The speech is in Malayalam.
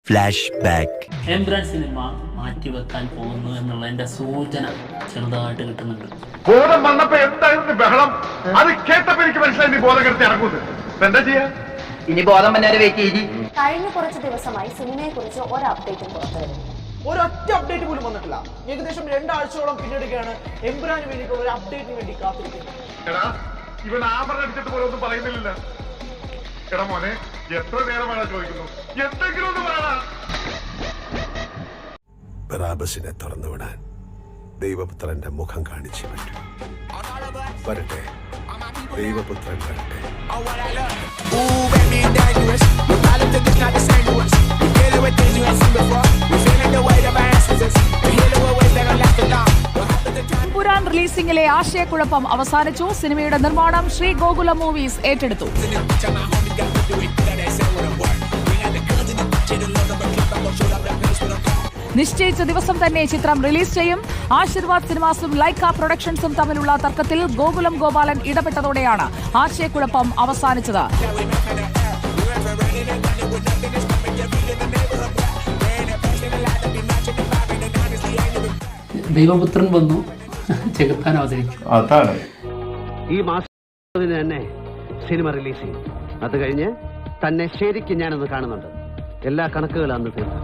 Flash back. എംബ്രാൻ സിനിമ മാറ്റിവെക്കാൻ പോകുന്നു എന്നുള്ളതിന്റെ സൂചന ചെറുതായിട്ട് കിട്ടുന്നുണ്ട്. ബോധം വന്നപ്പോ എന്തായിരുന്നു ബഹളം? അത് കേട്ടപ്പോ എനിക്ക് മനസ്സിലായി നീ ബോധം കെടുത്തി ഇറങ്ങുന്നത്. എന്താ ചെയ്യാ? ഇനി ബോധം വന്നവരെ വെയിറ്റ് ചെയ്തി. കഴിഞ്ഞ കുറച്ച് ദിവസമായി സിനിമയെ കുറിച്ച് ഒരു അപ്ഡേറ്റും പുറത്തു വരുന്നു. ഒരൊറ്റ അപ്ഡേറ്റ് പോലും വന്നിട്ടില്ല. ഏകദേശം 2 ആഴ്ചയോളം പിന്നിടുകയാണ് എംബ്രാന് വേണ്ടിയിട്ടുള്ള ഒരു അപ്ഡേറ്റിന് വേണ്ടി കാത്തിരിക്കുന്നത്. എടാ ഇവൻ ആഭരണം അടിച്ചിട്ട് പോലെ ഒന്നും പറയുന്നില്ല. എടാ മോനെ, എത്ര നേരമാണ് ചോദിക്കുന്നു, എന്തെങ്കിലും ഒന്ന് പറയണ. ബറാബസിനെ തുറന്നുവിടാൻ ദൈവപുത്രന്റെ മുഖം കാണിച്ചു പറ്റൂ. വരട്ടെ, ദൈവപുത്രൻ വരട്ടെ. എമ്പുരാൻ റിലീസിംഗിലെ ആശയക്കുഴപ്പം അവസാനിച്ചു. സിനിമയുടെ നിർമ്മാണം ശ്രീ ഗോകുലം മൂവീസ് ഏറ്റെടുത്തു. നിശ്ചയിച്ച ദിവസം തന്നെ ചിത്രം റിലീസ് ചെയ്യും. ആശീർവാദ് സിനിമാസും ലൈക്ക പ്രൊഡക്ഷൻസും തമ്മിലുള്ള തർക്കത്തിൽ ഗോകുലം ഗോപാലൻ ഇടപെട്ടതോടെയാണ് ആശയക്കുഴപ്പം അവസാനിച്ചത്. ദൈവപുത്രൻ വന്നു, ചെകുത്താൻ അവതരിച്ചു. അതാണ് ഈ മാസം തന്നെ സിനിമ റിലീസ് ചെയ്യും. അത് കഴിഞ്ഞ് തന്നെ ശരിക്കും ഞാനൊന്ന് കാണുന്നുണ്ട്. എല്ലാ കണക്കുകളും അന്ന് തീർന്നു.